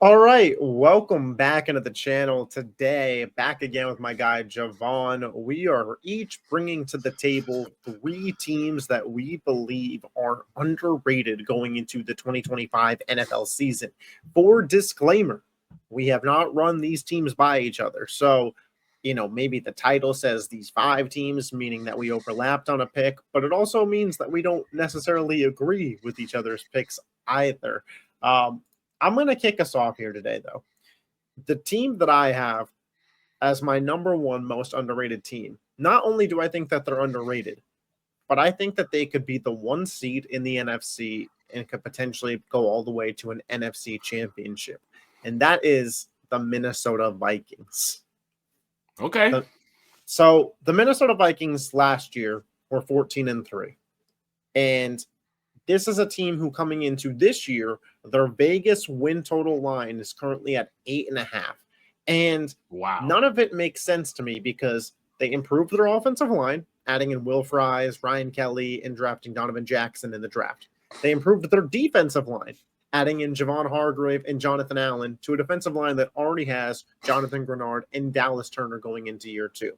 All right, welcome back into the channel today. Back again with my guy JaVon. We are each bringing to the table three teams that we believe are underrated going into the 2025 NFL season. For disclaimer, we have not run these teams by each other. So, maybe the title says these five teams, meaning that we overlapped on a pick, but it also means that we don't necessarily agree with each other's picks either. I'm going to kick us off here today, though. The team that I have as my number one most underrated team, not only do I think that they're underrated, but I think that they could be the one seed in the NFC and could potentially go all the way to an NFC championship. And that is the Minnesota Vikings. Okay. So the Minnesota Vikings last year were 14-3. And this is a team who coming into this year, their Vegas win total line is currently at 8.5. And wow, none of it makes sense to me because they improved their offensive line, adding in Will Fries, Ryan Kelly, and drafting Donovan Jackson in the draft. They improved their defensive line, adding in Javon Hargrave and Jonathan Allen to a defensive line that already has Jonathan Grenard and Dallas Turner going into year two.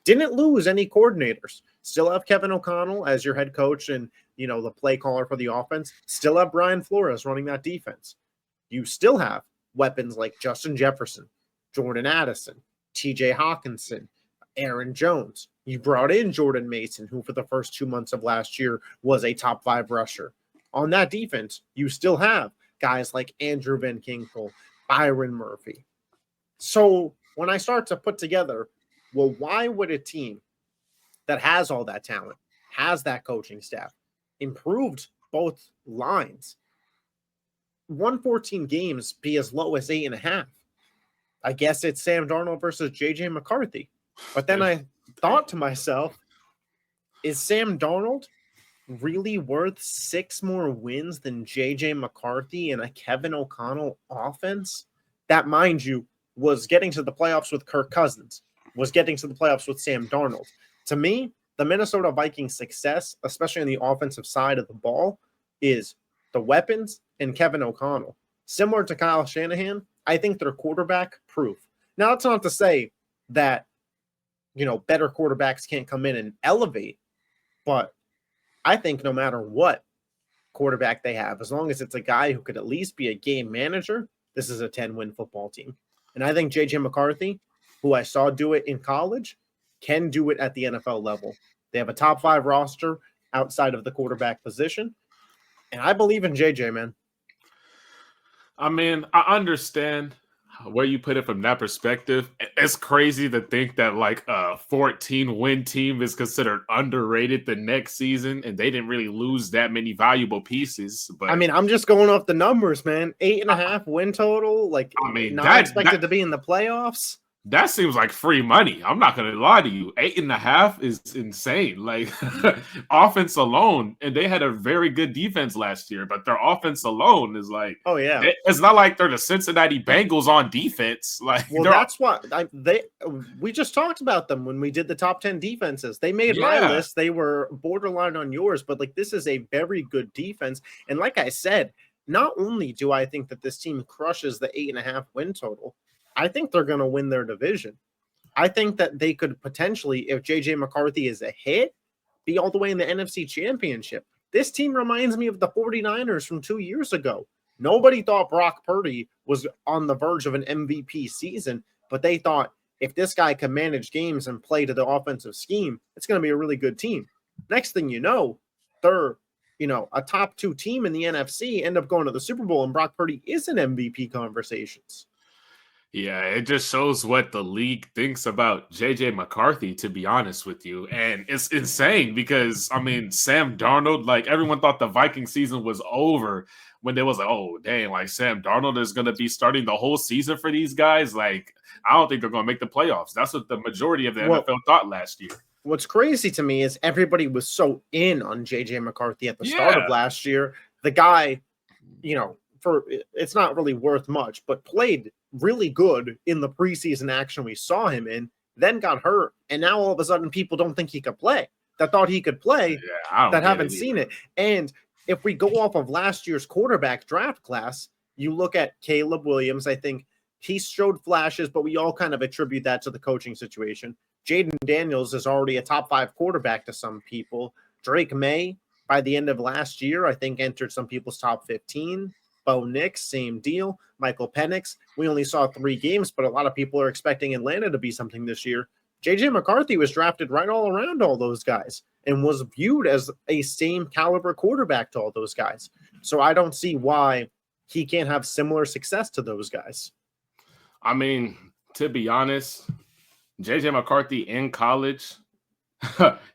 Didn't lose any coordinators. Still have Kevin O'Connell as your head coach and, the play caller for the offense. Still have Brian Flores running that defense. You still have weapons like Justin Jefferson, Jordan Addison, TJ Hawkinson, Aaron Jones. You brought in Jordan Mason, who for the first 2 months of last year was a top 5 rusher. On that defense, you still have guys like Andrew Van Ginkel, Byron Murphy. So when I start to put together, well, why would a team that has all that talent, has that coaching staff, improved both lines, 114 games be as low as 8.5? I guess it's Sam Darnold versus JJ McCarthy. But then I thought to myself, is Sam Darnold really worth 6 more wins than JJ McCarthy and a Kevin O'Connell offense that, mind you, was getting to the playoffs with Kirk Cousins, was getting to the playoffs with Sam Darnold? To me, the Minnesota Vikings' success, especially on the offensive side of the ball, is the weapons and Kevin O'Connell. Similar to Kyle Shanahan, I think they're quarterback proof. Now, that's not to say that, better quarterbacks can't come in and elevate, but I think no matter what quarterback they have, as long as it's a guy who could at least be a game manager, this is a 10-win football team. And I think JJ McCarthy, who I saw do it in college, can do it at the NFL level. They have a top 5 roster outside of the quarterback position. And I believe in JJ, man. I mean, I understand where you put it from that perspective. It's crazy to think that like a 14-win team is considered underrated the next season, and they didn't really lose that many valuable pieces. But I mean, I'm just going off the numbers, man. 8.5 win total. Like, I mean, not expected to be in the playoffs. That seems like free money. I'm not going to lie to you. 8.5 is insane. Like offense alone, and they had a very good defense last year, but their offense alone is like, oh yeah, it's not like they're the Cincinnati Bengals on defense. Like, well, that's what we just talked about them when we did the top 10 defenses. They made my list. They were borderline on yours, but like this is a very good defense. And like I said, not only do I think that this team crushes the 8.5 win total, I think they're going to win their division. I think that they could potentially, if JJ McCarthy is a hit, be all the way in the NFC Championship. This team reminds me of the 49ers from 2 years ago. Nobody thought Brock Purdy was on the verge of an MVP season, but they thought if this guy can manage games and play to the offensive scheme, it's going to be a really good team. Next thing you know, they're a top 2 team in the NFC, end up going to the Super Bowl, and Brock Purdy is in MVP conversations. Yeah, it just shows what the league thinks about JJ McCarthy, to be honest with you. And it's insane because, I mean, Sam Darnold, like everyone thought the Viking season was over when there was like, oh, dang, like Sam Darnold is going to be starting the whole season for these guys. Like, I don't think they're going to make the playoffs. That's what the majority of the NFL thought last year. What's crazy to me is everybody was so in on JJ McCarthy at the start of last year. The guy, it's not really worth much, but played really good in the preseason action we saw him in, then got hurt, and now all of a sudden people don't think he could play. That thought he could play, that haven't seen it. And if we go off of last year's quarterback draft class, You look at Caleb Williams, I think he showed flashes, but we all kind of attribute that to the coaching situation. Jaden Daniels is already a top 5 quarterback to some people. Drake May, by the end of last year, I think entered some people's top 15. Bo Nix, same deal. Michael Penix, we only saw 3 games, but a lot of people are expecting Atlanta to be something this year. JJ McCarthy was drafted right all around all those guys and was viewed as a same caliber quarterback to all those guys. So I don't see why he can't have similar success to those guys. I mean, to be honest, JJ McCarthy in college,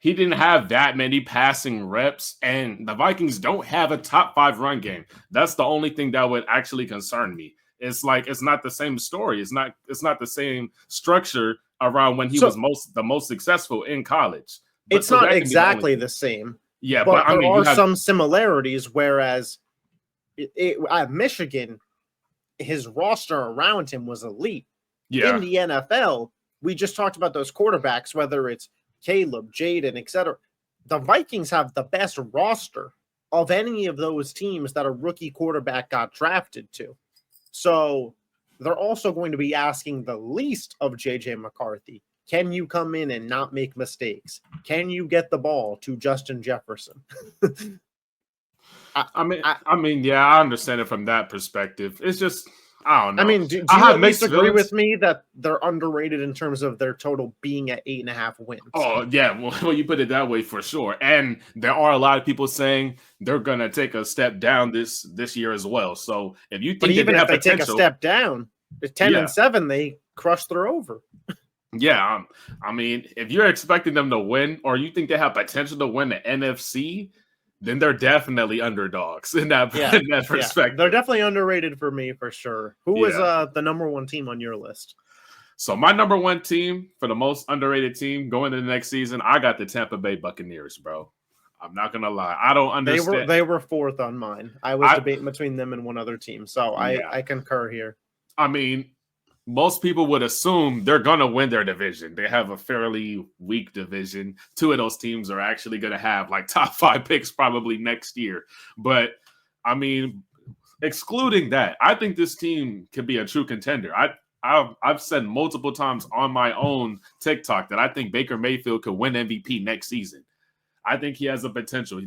he didn't have that many passing reps, and the Vikings don't have a top 5 run game. That's the only thing that would actually concern me. It's like it's not the same story. It's not the same structure around when he was the most successul in college. But it's not exactly the same. Yeah, but there are some similarities. Whereas at Michigan, his roster around him was elite. Yeah. In the NFL, we just talked about those quarterbacks, whether it's Caleb, Jaden, etc. The Vikings have the best roster of any of those teams that a rookie quarterback got drafted to. So they're also going to be asking the least of JJ McCarthy. Can you come in and not make mistakes? Can you get the ball to Justin Jefferson? I mean, yeah, I understand it from that perspective. It's just, I don't know. I mean, do you at least agree with me that they're underrated in terms of their total being at 8.5 wins? Oh, yeah. Well, you put it that way for sure. And there are a lot of people saying they're going to take a step down this year as well. So if you think but even if they take a step down, 10-7, they crush their over. Yeah. I mean, if you're expecting them to win or you think they have potential to win the NFC, then they're definitely underdogs in that perspective. Yeah. They're definitely underrated for me, for sure. Who is the number 1 team on your list? So my number 1 team for the most underrated team going into the next season, I got the Tampa Bay Buccaneers, bro. I'm not going to lie. I don't understand. They were 4th on mine. I was debating between them and one other team. So I concur here. I mean, most people would assume they're going to win their division. They have a fairly weak division. 2 of those teams are actually going to have like top 5 picks probably next year. But I mean, excluding that, I think this team can be a true contender. I've said multiple times on my own TikTok that I think Baker Mayfield could win MVP next season. I think he has a potential.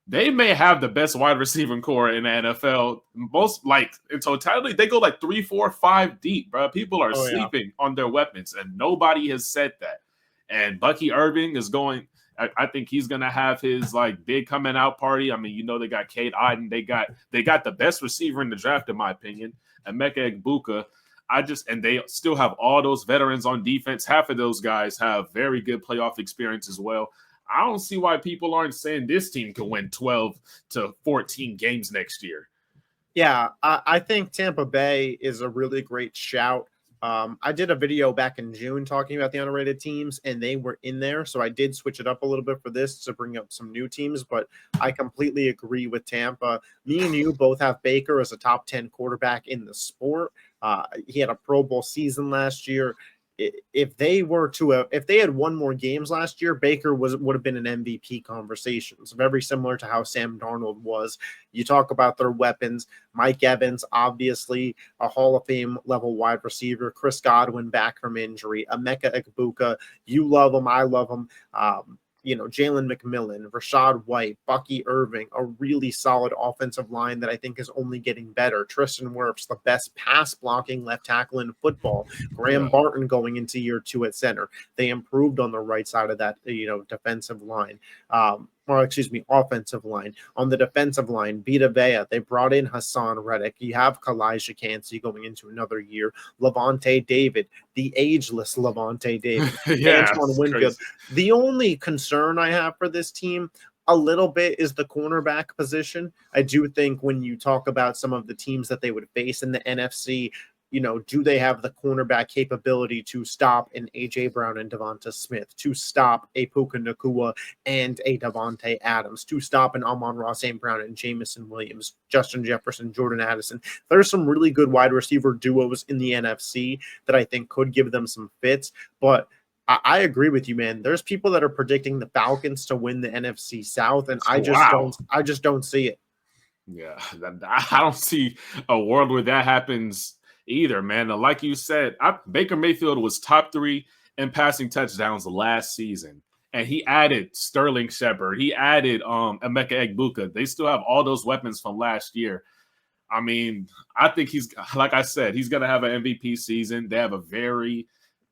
They may have the best wide receiving core in the NFL. Most, like, in totality, they go like 3, 4, 5 deep, bro. People are sleeping on their weapons, and nobody has said that. And Bucky Irving is going. I think he's gonna have his like big coming out party. I mean, they got Cade Otton. They got the best receiver in the draft, in my opinion, Emeka Egbuka. And they still have all those veterans on defense. Half of those guys have very good playoff experience as well. I don't see why people aren't saying this team can win 12 to 14 games next year. Yeah, I think Tampa Bay is a really great shout. I did a video back in June talking about the underrated teams, and they were in there. So I did switch it up a little bit for this to bring up some new teams, but I completely agree with Tampa. Me and you both have Baker as a top 10 quarterback in the sport. He had a Pro Bowl season last year. If they had won more games last year, Baker would have been an MVP conversations, very similar to how Sam Darnold was. You talk about their weapons. Mike Evans, obviously a Hall of Fame level wide receiver. Chris Godwin back from injury. Emeka Egbuka, you love him, I love him. Jalen McMillan, Rashad White, Bucky Irving, a really solid offensive line that I think is only getting better. Tristan Wirfs, the best pass blocking left tackle in football. Graham Barton going into year 2 at center. They improved on the right side of that, defensive line. Offensive line. On the defensive line, Vita Vea, they brought in Hassan Reddick. You have Kalijah Kancey going into another year. Levante David, the ageless Levante David. Antoine Winfield. Crazy. The only concern I have for this team a little bit is the cornerback position. I do think when you talk about some of the teams that they would face in the NFC, do they have the cornerback capability to stop an A.J. Brown and Devonta Smith, to stop a Puka Nacua and a Devontae Adams, to stop an Amon-Ra St. Brown and Jamison Williams, Justin Jefferson, Jordan Addison? There's some really good wide receiver duos in the NFC that I think could give them some fits, but I agree with you, man. There's people that are predicting the Falcons to win the NFC South, and I just don't see it. Yeah, I don't see a world where that happens either, man. Like you said, Baker Mayfield was top 3 in passing touchdowns last season, and he added Sterling Shepard. He added Emeka Egbuka. They still have all those weapons from last year. I mean, I think he's, like I said, he's going to have an MVP season. They have a very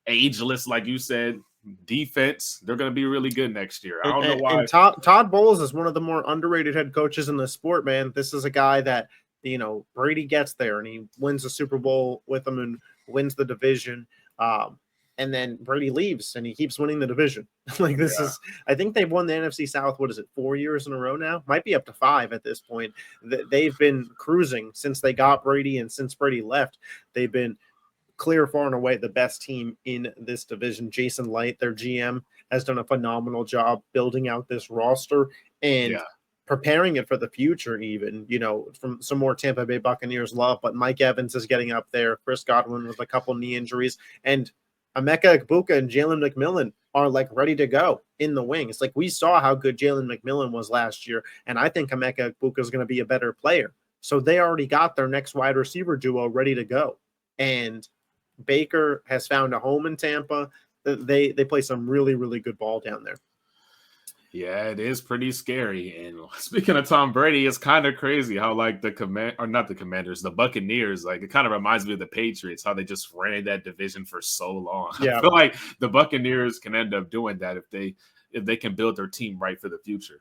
ageless, like you said, defense. They're going to be really good next year. I don't know why. And Todd Bowles is one of the more underrated head coaches in the sport, man. This is a guy that, Brady gets there and he wins the Super Bowl with them and wins the division. And then Brady leaves and he keeps winning the division. I think they've won the NFC South. What is it? 4 years in a row now? Might be up to 5 at this point. They've been cruising since they got Brady, and since Brady left, they've been clear, far and away the best team in this division. Jason Light, their GM, has done a phenomenal job building out this roster and preparing it for the future, even, from some more Tampa Bay Buccaneers love. But Mike Evans is getting up there. Chris Godwin with a couple knee injuries. And Emeka Egbuka and Jalen McMillan are ready to go in the wings. We saw how good Jalen McMillan was last year. And I think Emeka Egbuka is going to be a better player. So they already got their next wide receiver duo ready to go. And Baker has found a home in Tampa. They play some really, really good ball down there. Yeah, it is pretty scary. And speaking of Tom Brady, it's kind of crazy how the Buccaneers, it kind of reminds me of the Patriots, how they just ran that division for so long. Yeah. I feel like the Buccaneers can end up doing that if they can build their team right for the future.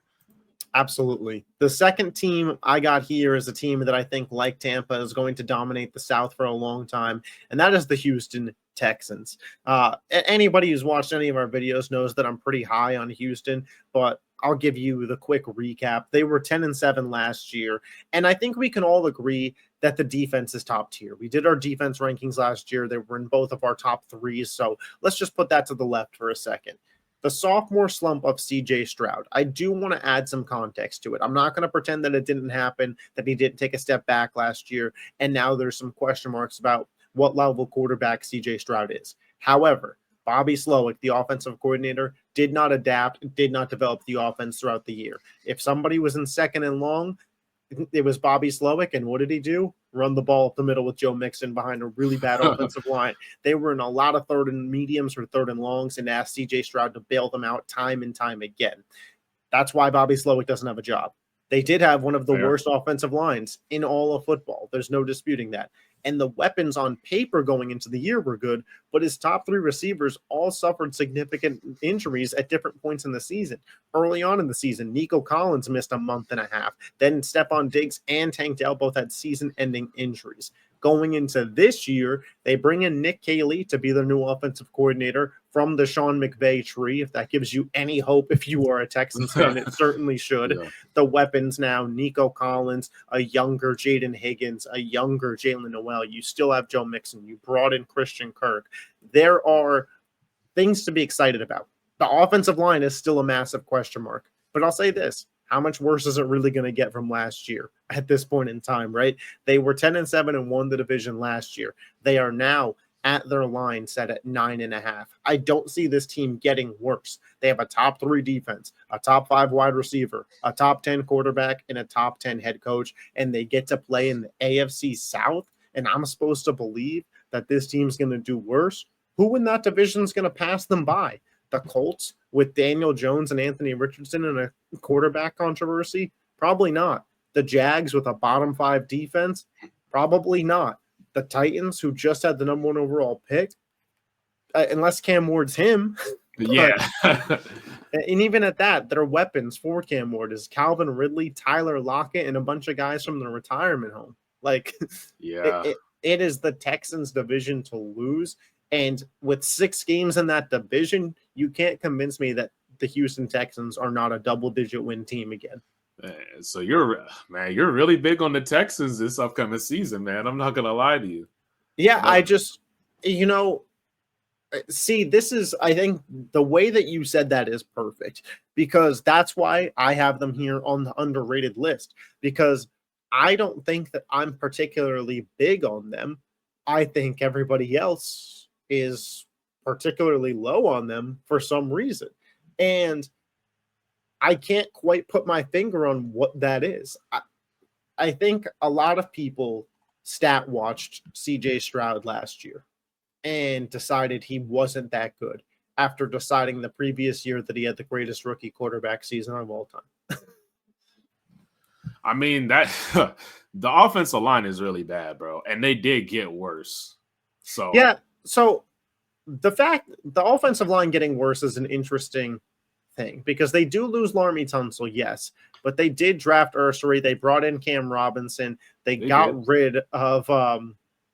Absolutely. The second team I got here is a team that I think, like Tampa, is going to dominate the South for a long time, and that is the Houston Texans. Anybody who's watched any of our videos knows that I'm pretty high on Houston, but I'll give you the quick recap. They were 10-7 last year, and I think we can all agree that the defense is top tier. We did our defense rankings last year. They were in both of our top 3s, so let's just put that to the left for a second. The sophomore slump of C.J. Stroud, I do want to add some context to it. I'm not going to pretend that it didn't happen, that he didn't take a step back last year, and now there's some question marks about what level quarterback C.J. Stroud is. However, Bobby Slowick, the offensive coordinator, did not adapt, did not develop the offense throughout the year. If somebody was in second and long, it was Bobby Slowick, and what did he do? Run the ball up the middle with Joe Mixon behind a really bad offensive line. They were in a lot of third and mediums or third and longs and asked C.J. Stroud to bail them out time and time again. That's why Bobby Slowick doesn't have a job. They did have one of the worst offensive lines in all of football. There's no disputing that. And the weapons on paper going into the year were good, but his top 3 receivers all suffered significant injuries at different points in the season. Early on in the season, Nico Collins missed a month and a half. Then Stephon Diggs and Tank Dell both had season-ending injuries. Going into this year, they bring in Nick Caley to be their new offensive coordinator from the Sean McVay tree. If that gives you any hope, if you are a Texans fan, it certainly should. Yeah. The weapons now, Nico Collins, a younger Jaden Higgins, a younger Jalen Noel. You still have Joe Mixon. You brought in Christian Kirk. There are things to be excited about. The offensive line is still a massive question mark. But I'll say this. How much worse is it really going to get from last year at this point in time, right? They were 10-7 and won the division last year. They are now at their line set at 9.5. I don't see this team getting worse. They have a top 3 defense, a top 5 wide receiver, a top 10 quarterback, and a top 10 head coach, and they get to play in the AFC South, and I'm supposed to believe that this team's going to do worse? Who in that division is going to pass them by? The Colts with Daniel Jones and Anthony Richardson in a quarterback controversy? Probably not. The Jags with a bottom 5 defense? Probably not. The Titans, who just had the number 1 overall pick, unless Cam Ward's him. Yeah. And even at that, their weapons for Cam Ward is Calvin Ridley, Tyler Lockett, and a bunch of guys from the retirement home. It is the Texans' division to lose. And with 6 games in that division, you can't convince me that the Houston Texans are not a double-digit win team again. So you're really big on the Texans this upcoming season, man. I'm not gonna lie to you. Yeah, I just, see, this is, I think the way that you said that is perfect, because that's why I have them here on the underrated list, because I don't think that I'm particularly big on them. I think everybody else is particularly low on them for some reason. And I can't quite put my finger on what that is. I think a lot of people stat watched CJ Stroud last year and decided he wasn't that good after deciding the previous year that he had the greatest rookie quarterback season of all time. I mean, that the offensive line is really bad, bro. And they did get worse. So yeah, so the fact the offensive line getting worse is an interesting thing because they do lose Laremy Tunsil, yes, but they did draft Ursary. They brought in Cam Robinson. They got rid of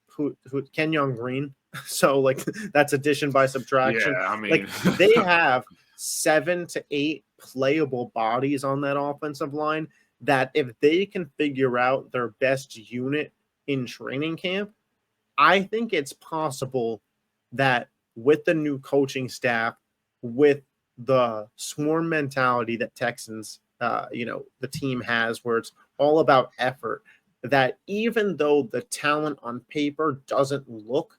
who Kenyon Green. So like that's addition by subtraction. Yeah, I mean, like they have 7 to 8 playable bodies on that offensive line that if they can figure out their best unit in training camp, I think it's possible that with the new coaching staff, with the swarm mentality that Texans, the team has, where it's all about effort, that even though the talent on paper doesn't look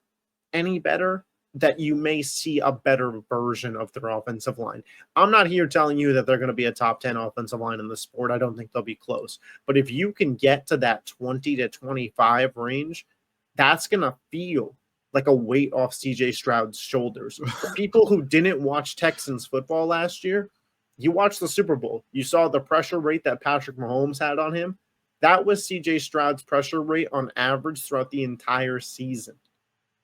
any better, that you may see a better version of their offensive line. I'm not here telling you that they're going to be a top 10 offensive line in the sport. I don't think they'll be close. But if you can get to that 20 to 25 range, that's going to feel like a weight off CJ Stroud's shoulders. For people who didn't watch Texans football last year, you watched the Super Bowl. You saw the pressure rate that Patrick Mahomes had on him. That was CJ Stroud's pressure rate on average throughout the entire season.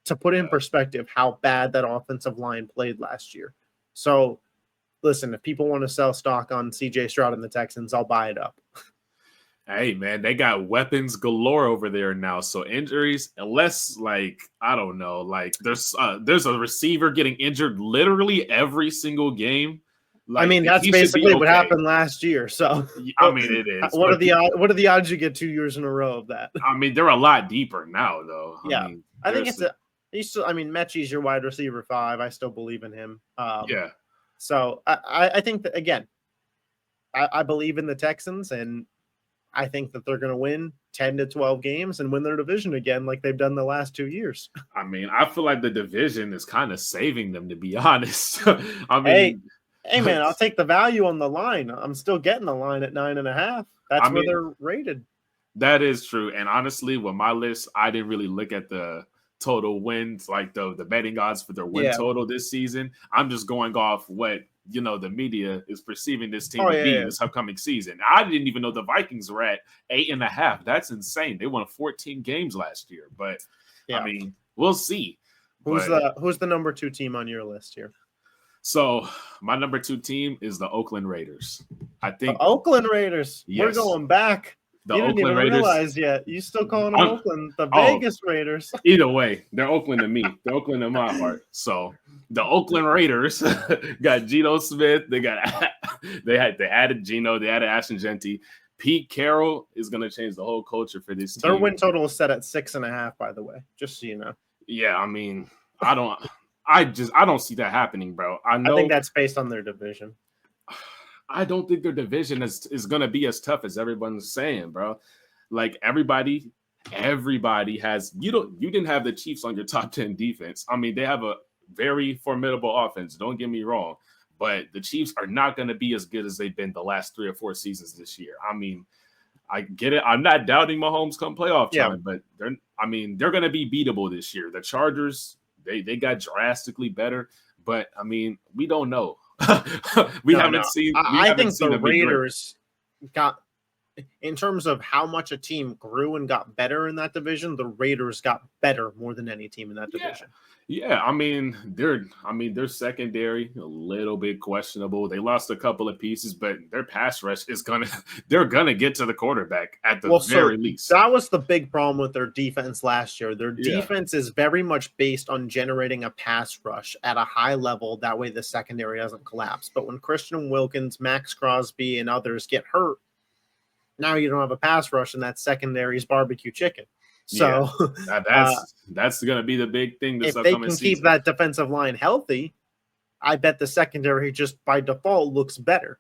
To put in perspective how bad that offensive line played last year. So, listen, if people want to sell stock on CJ Stroud and the Texans, I'll buy it up. Hey, man, they got weapons galore over there now. So injuries, unless, like, I don't know, like there's a receiver getting injured literally every single game. Like, I mean, that's basically what happened last year. So, I mean, it is. What are the odds you get 2 years in a row of that? I mean, they're a lot deeper now, though. Yeah, I think it's Mechie's your wide receiver 5. I still believe in him. Yeah. So I think that, again, I believe in the Texans, and I think that they're going to win 10 to 12 games and win their division again like they've done the last 2 years. I mean, I feel like the division is kind of saving them, to be honest. I mean, hey, man, I'll take the value on the line. I'm still getting the line at 9.5. That's where they're rated. That is true. And honestly, with my list, I didn't really look at the total wins, like the betting odds for their win total this season. I'm just going off what the media is perceiving this team to be this upcoming season. I didn't even know the Vikings were at 8.5. That's insane. They won 14 games last year, but I mean, we'll see. Who's the number 2 team on your list here? So my number 2 team is the Oakland Raiders. I think the Oakland Raiders. Yes. We're going back. You didn't even realize yet. You still calling them Oakland, the Vegas Raiders. Either way, they're Oakland to me. They're Oakland in my heart. So the Oakland Raiders got Geno Smith. They added Geno. They added Ashton Genty. Pete Carroll is going to change the whole culture for this team. Their win total is set at 6.5, by the way, just so you know. Yeah, I mean, I don't see that happening, bro. I think that's based on their division. I don't think their division is going to be as tough as everyone's saying, bro. Like everybody has you didn't have the Chiefs on your top 10 defense. I mean, they have a very formidable offense. Don't get me wrong, but the Chiefs are not going to be as good as they've been the last 3 or 4 seasons this year. I mean, I get it. I'm not doubting Mahomes come playoff time, but they're going to be beatable this year. The Chargers, they got drastically better, but I mean, we don't know. We haven't seen. I think the Raiders got, in terms of how much a team grew and got better in that division, the Raiders got better more than any team in that division. Yeah, I mean, their secondary a little bit questionable. They lost a couple of pieces, but their pass rush they're gonna get to the quarterback at the very least. That was the big problem with their defense last year. Their defense is very much based on generating a pass rush at a high level. That way the secondary doesn't collapse. But when Christian Wilkins, Max Crosby, and others get hurt, now you don't have a pass rush, and that secondary is barbecue chicken. So that's going to be the big thing this upcoming season. If they can keep that defensive line healthy, I bet the secondary just by default looks better.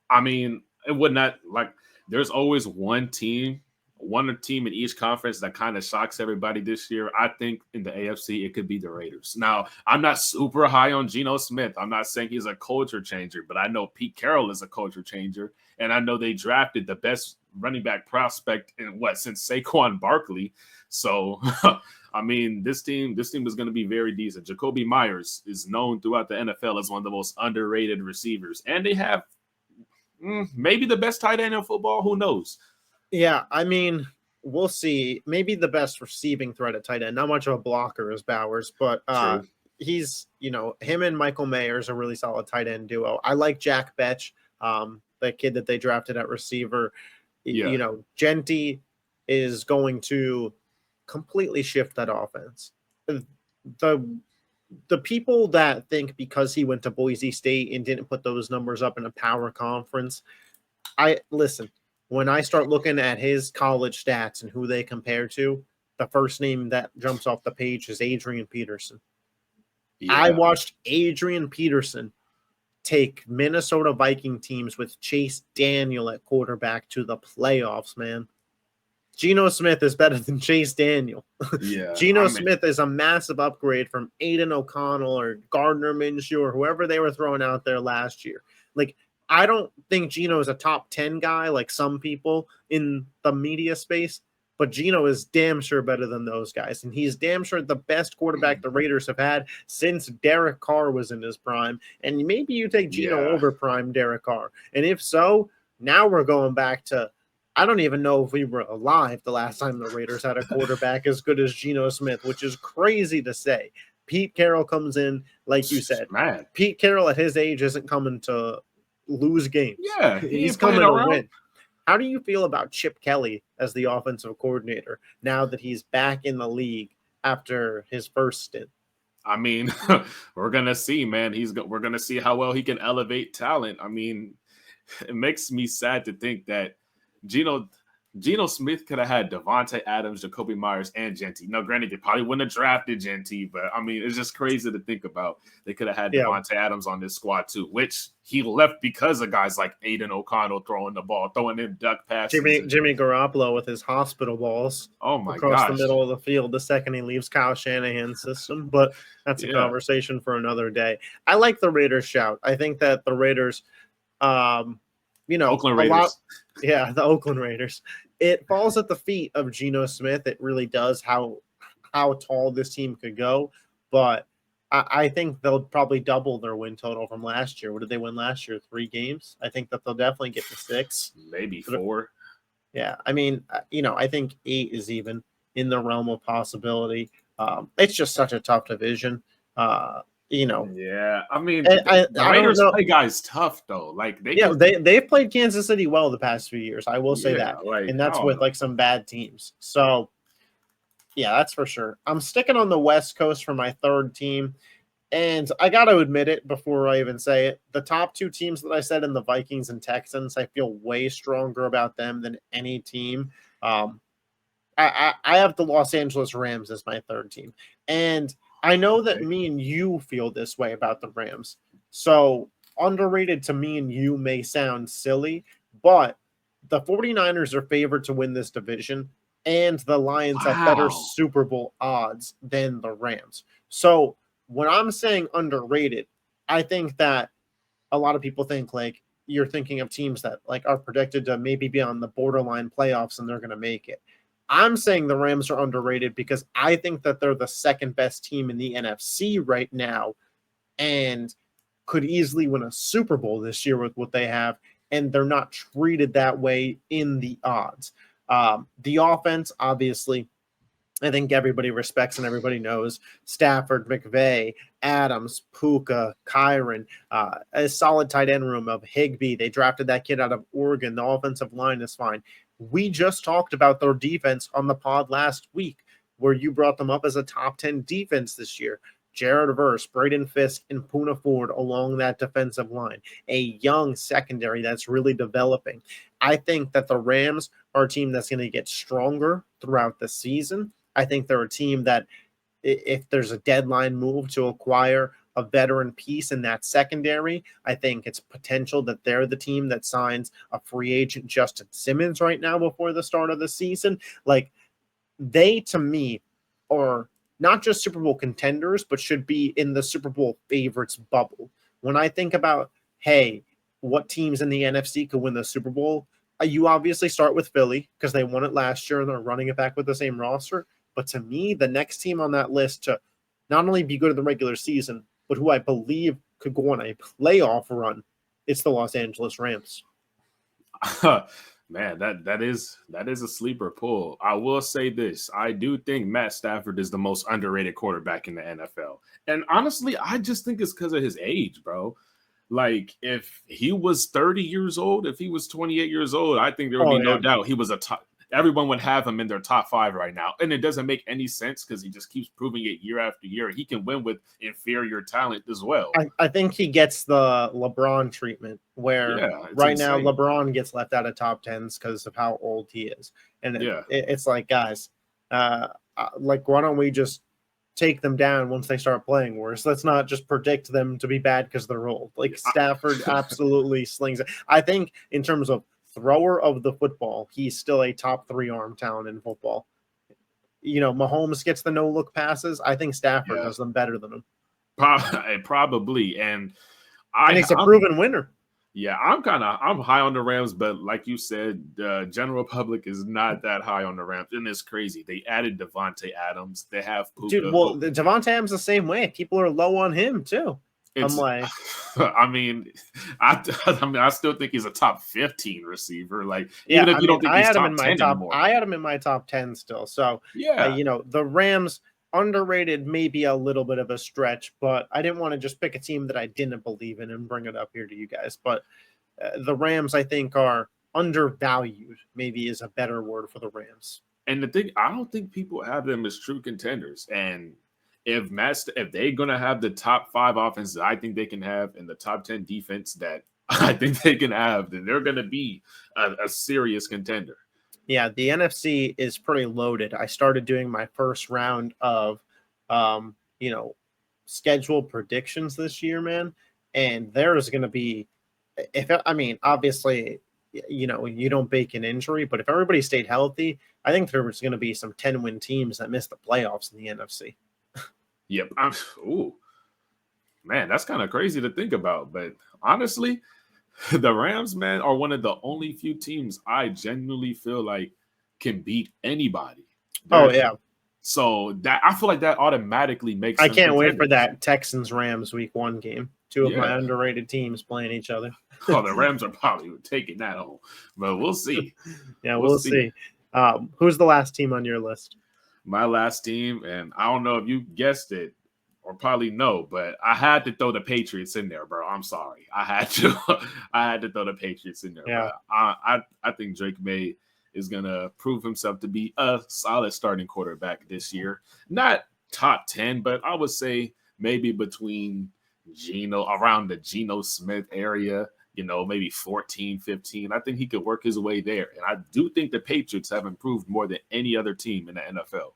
I mean, it would not, like, there's always one team one team in each conference that kind of shocks everybody this year, I think in the AFC, it could be the Raiders. Now, I'm not super high on Geno Smith. I'm not saying he's a culture changer, but I know Pete Carroll is a culture changer. And I know they drafted the best running back prospect since Saquon Barkley. So, I mean, this team is going to be very decent. Jacoby Myers is known throughout the NFL as one of the most underrated receivers. And they have maybe the best tight end in football. Who knows? Yeah, I mean, we'll see. Maybe the best receiving threat at tight end. Not much of a blocker as Bowers, but he's, him and Michael Mayer is a really solid tight end duo. I like Jack Betch, the kid that they drafted at receiver. Yeah. Genty is going to completely shift that offense. The people that think because he went to Boise State and didn't put those numbers up in a power conference, listen. When I start looking at his college stats and who they compare to, the first name that jumps off the page is Adrian Peterson. Yeah. I watched Adrian Peterson take Minnesota Viking teams with Chase Daniel at quarterback to the playoffs, man. Geno Smith is better than Chase Daniel. Yeah, Geno Smith is a massive upgrade from Aiden O'Connell or Gardner Minshew or whoever they were throwing out there last year. Like, I don't think Geno is a top 10 guy like some people in the media space, but Geno is damn sure better than those guys. And he's damn sure the best quarterback the Raiders have had since Derek Carr was in his prime. And maybe you take Geno over prime Derek Carr. And if so, now we're going back to, I don't even know if we were alive the last time the Raiders had a quarterback as good as Geno Smith, which is crazy to say. Pete Carroll comes in, like you said. Man. Pete Carroll at his age isn't coming to lose games. Yeah, he's coming to win. How do you feel about Chip Kelly as the offensive coordinator now that he's back in the league after his first stint? I mean, we're gonna see, man. We're gonna see how well he can elevate talent. I mean, it makes me sad to think that Geno Smith could have had Devontae Adams, Jacoby Myers, and Genty. Now, granted, they probably wouldn't have drafted Genty, but I mean, it's just crazy to think about. They could have had Devontae Adams on this squad too, which he left because of guys like Aiden O'Connell throwing the ball, throwing in duck passes. Jimmy Garoppolo with his hospital balls across the middle of the field the second he leaves Kyle Shanahan's system. But that's a conversation for another day. I like the Raiders shout. I think that the Raiders, Oakland Raiders. The Oakland Raiders. It falls at the feet of Geno Smith. It really does how tall this team could go. But I think they'll probably double their win total from last year. What did they win last year? 3 games? I think that they'll definitely get to 6. Maybe 4. Yeah. I mean, I think 8 is even in the realm of possibility. It's just such a tough division. Yeah, I mean, the Raiders play guys tough though. Like they've played Kansas City well the past few years. I will say that, and that's with some bad teams. So, yeah, that's for sure. I'm sticking on the West Coast for my third team, and I got to admit it before I even say it. The top 2 teams that I said in the Vikings and Texans, I feel way stronger about them than any team. I have the Los Angeles Rams as my third team, and I know that me and you feel this way about the Rams. So underrated to me and you may sound silly, but the 49ers are favored to win this division, and the Lions have better Super Bowl odds than the Rams. So when I'm saying underrated, I think that a lot of people think like you're thinking of teams that like are predicted to maybe be on the borderline playoffs and they're going to make it. I'm saying the Rams are underrated because I think that they're the second best team in the NFC right now and could easily win a Super Bowl this year with what they have, and they're not treated that way in the odds. The offense, obviously, I think everybody respects and everybody knows Stafford, McVay, Adams, Puka, Kyron, a solid tight end room of Higbee. They drafted that kid out of Oregon. The offensive line is fine. We just talked about their defense on the pod last week, where you brought them up as a top 10 defense this year. Jared Verse, Braden Fisk, and Poona Ford along that defensive line. A young secondary that's really developing. I think that the Rams are a team that's going to get stronger throughout the season. I think they're a team that if there's a deadline move to acquire a veteran piece in that secondary. I think it's potential that they're the team that signs a free agent Justin Simmons right now before the start of the season. Like, they, to me, are not just Super Bowl contenders, but should be in the Super Bowl favorites bubble. When I think about, hey, what teams in the NFC could win the Super Bowl, you obviously start with Philly because they won it last year and they're running it back with the same roster. But to me, the next team on that list to not only be good in the regular season, but who I believe could go on a playoff run, it's the Los Angeles Rams. Man, that is a sleeper pull. I will say this. I do think Matt Stafford is the most underrated quarterback in the NFL. And honestly, I just think it's because of his age, bro. Like, if he was 30 years old, if he was 28 years old, I think there would be no doubt he was a top. Everyone would have him in their top 5 right now. And it doesn't make any sense because he just keeps proving it year after year. He can win with inferior talent as well. I think he gets the LeBron treatment where right now LeBron gets left out of top 10s because of how old he is. And it's like, guys, like, why don't we just take them down once they start playing worse? Let's not just predict them to be bad because they're old. Like, Stafford absolutely slings it. I think in terms of thrower of the football, he's still a top 3 arm talent in football. You know, Mahomes gets the no-look passes. I think Stafford does them better than him. Probably. And he's a proven winner. Yeah, I'm high on the Rams, but like you said, the general public is not that high on the Rams. And it's crazy. They added Devontae Adams. They have Puka. Dude, well, Devontae Adams the same way. People are low on him too. I'm like, I still think he's a top 15 receiver. Like, even if you don't think he's top 10 anymore. I had him in my top 10 still. So, you know, the Rams, underrated, maybe a little bit of a stretch, but I didn't want to just pick a team that I didn't believe in and bring it up here to you guys. But the Rams, I think, are undervalued, maybe is a better word for the Rams. And the thing, I don't think people have them as true contenders. And if they're going to have the top 5 offenses I think they can have and the top 10 defense that I think they can have, then they're going to be a serious contender. Yeah, the NFC is pretty loaded. I started doing my first round of, you know, schedule predictions this year, man. And there's going to be, obviously, you know, you don't bake an injury, but if everybody stayed healthy, I think there was going to be some 10-win teams that missed the playoffs in the NFC. Yep. Man, that's kind of crazy to think about. But honestly, the Rams, man, are one of the only few teams I genuinely feel like can beat anybody. So that I feel like that automatically makes. I can't wait for that Texans-Rams Week 1 game. 2 of my underrated teams playing each other. Oh, the Rams are probably taking that home, but we'll see. We'll see. Who's the last team on your list? My last team, and I don't know if you guessed it or probably no, but I had to throw the Patriots in there, bro. I'm sorry. I had to throw the Patriots in there. Yeah. I think Drake May is going to prove himself to be a solid starting quarterback this year. Not top 10, but I would say maybe between around the Geno Smith area, you know, maybe 14, 15. I think he could work his way there. And I do think the Patriots have improved more than any other team in the NFL.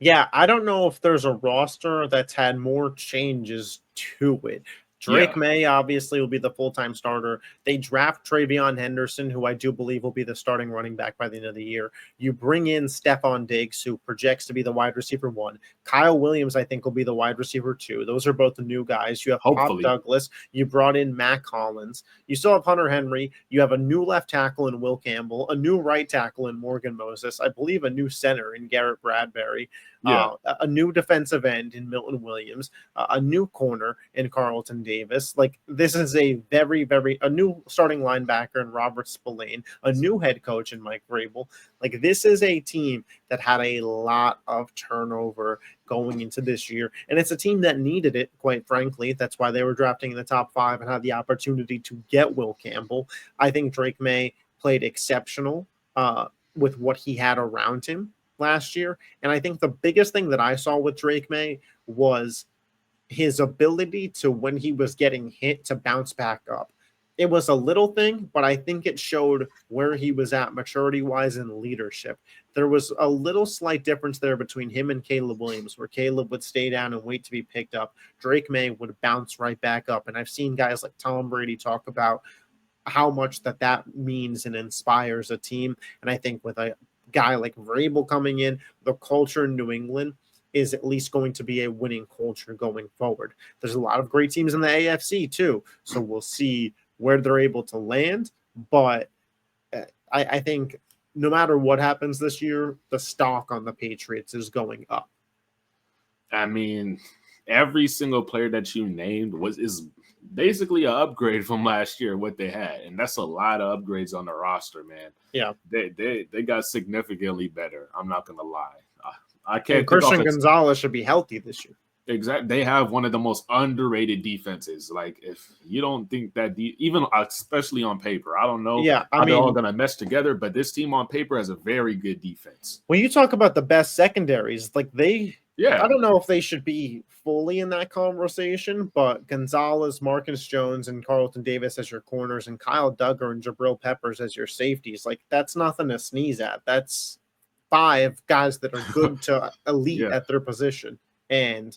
Yeah, I don't know if there's a roster that's had more changes to it. Drake May obviously will be the full-time starter. They draft Travion Henderson, who I do believe will be the starting running back by the end of the year. You bring in Stephon Diggs, who projects to be the wide receiver 1. Kyle Williams, I think, will be the wide receiver 2. Those are both the new guys. You have Pop Douglas. You brought in Matt Collins. You still have Hunter Henry. You have a new left tackle in Will Campbell, a new right tackle in Morgan Moses. I believe a new center in Garrett Bradbury. A new defensive end in Milton Williams, a new corner in Carlton Davis. Like, this is a a new starting linebacker in Robert Spillane, a new head coach in Mike Vrabel. Like, this is a team that had a lot of turnover going into this year, and it's a team that needed it, quite frankly. That's why they were drafting in the top 5 and had the opportunity to get Will Campbell. I think Drake May played exceptional with what he had around him last year. And I think the biggest thing that I saw with Drake May was his ability to, when he was getting hit, to bounce back up. it was a little thing, but I think it showed where he was at maturity-wise and leadership. There was a little slight difference there between him and Caleb Williams, where Caleb would stay down and wait to be picked up. Drake May would bounce right back up. And I've seen guys like Tom Brady talk about how much that means and inspires a team. And I think with a guy like Vrabel coming in, the culture in New England is at least going to be a winning culture going forward. There's a lot of great teams in the AFC too, so we'll see where they're able to land. But I think no matter what happens this year, the stock on the Patriots is going up. I mean, every single player that you named is basically an upgrade from last year, what they had. And that's a lot of upgrades on the roster, man. Yeah. They got significantly better. I'm not going to lie. I can't. And Christian Gonzalez should be healthy this year. Exactly. They have one of the most underrated defenses. Like, if you don't think that, even especially on paper, I don't know how they're all going to mesh together, but this team on paper has a very good defense. When you talk about the best secondaries, like I don't know if they should be fully in that conversation, but Gonzalez, Marcus Jones, and Carlton Davis as your corners, and Kyle Duggar and Jabril Peppers as your safeties, like that's nothing to sneeze at. That's 5 guys that are good to elite at their position. And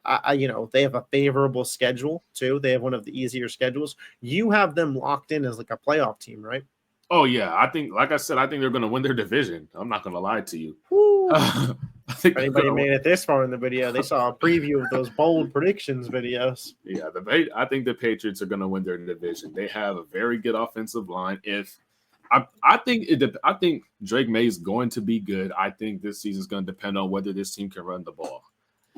they have a favorable schedule too. They have one of the easier schedules. You have them locked in as like a playoff team, right? Oh yeah, I think, like I said, I think they're going to win their division. I'm not going to lie to you. I think if anybody made it this far in the video, they saw a preview of those bold predictions videos. Yeah, I think the Patriots are going to win their division. They have a very good offensive line. I think Drake May is going to be good. I think this season is going to depend on whether this team can run the ball.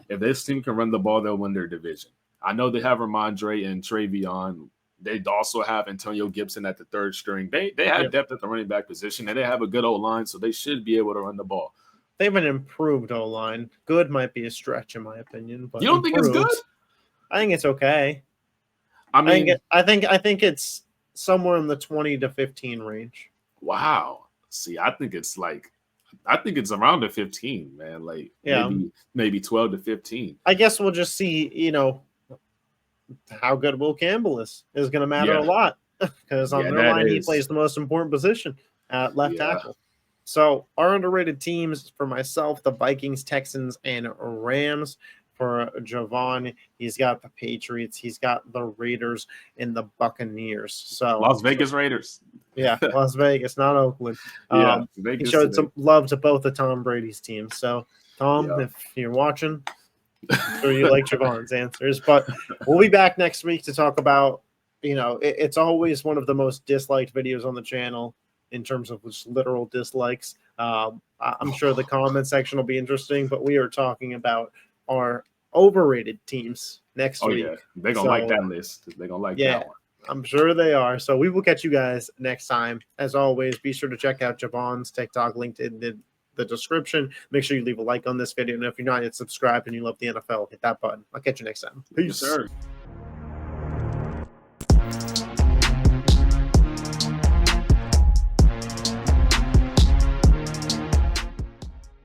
If this team can run the ball, they'll win their division. I know they have Ramondre and Travion. They also have Antonio Gibson at the 3rd string. They have depth at the running back position, and they have a good O-line, so they should be able to run the ball. They have an improved O-line. Good might be a stretch in my opinion, but you don't think it's good? I think it's okay. I think it's somewhere in the 20 to 15 range. Wow. See, I think it's around the 15, man. Like maybe 12 to 15. I guess we'll just see, how good Will Campbell is going to matter a lot, because on their line he plays the most important position at left tackle. So our underrated teams for myself, the Vikings, Texans, and Rams. For JaVon, he's got the Patriots, he's got the Raiders, and the Buccaneers. So Las Vegas Raiders. Yeah, Las Vegas, not Oakland. He showed some love to both of Tom Brady's teams. So, Tom, if you're watching, I'm sure you like JaVon's answers. But we'll be back next week to talk about, it's always one of the most disliked videos on the channel in terms of just literal dislikes. I'm sure the comment section will be interesting, but we are talking about our overrated teams next week. Yeah, they're going to like that list. They're going to like that one. I'm sure they are. So we will catch you guys next time. As always, be sure to check out JaVon's TikTok linked in the description. Make sure you leave a like on this video. And if you're not yet subscribed and you love the NFL, hit that button. I'll catch you next time. Peace. Yes, sir.